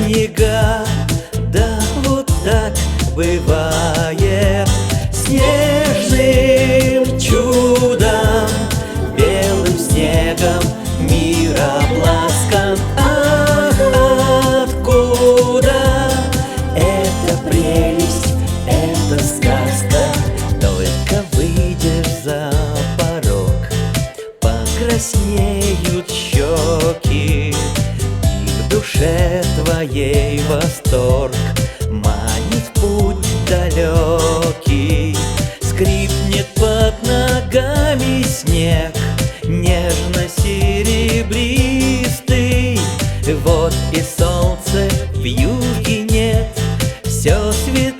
снега. Да, вот так бывает. Снежным чудом, белым снегом мир обласкан. Ах, откуда эта прелесть, эта сказка? Только выйдешь за порог, покраснеют щеки, и в душе твоей восторг манит путь далекий. Скрипнет под ногами снег, нежно-серебристый. Вот и солнце в юге нет, все светло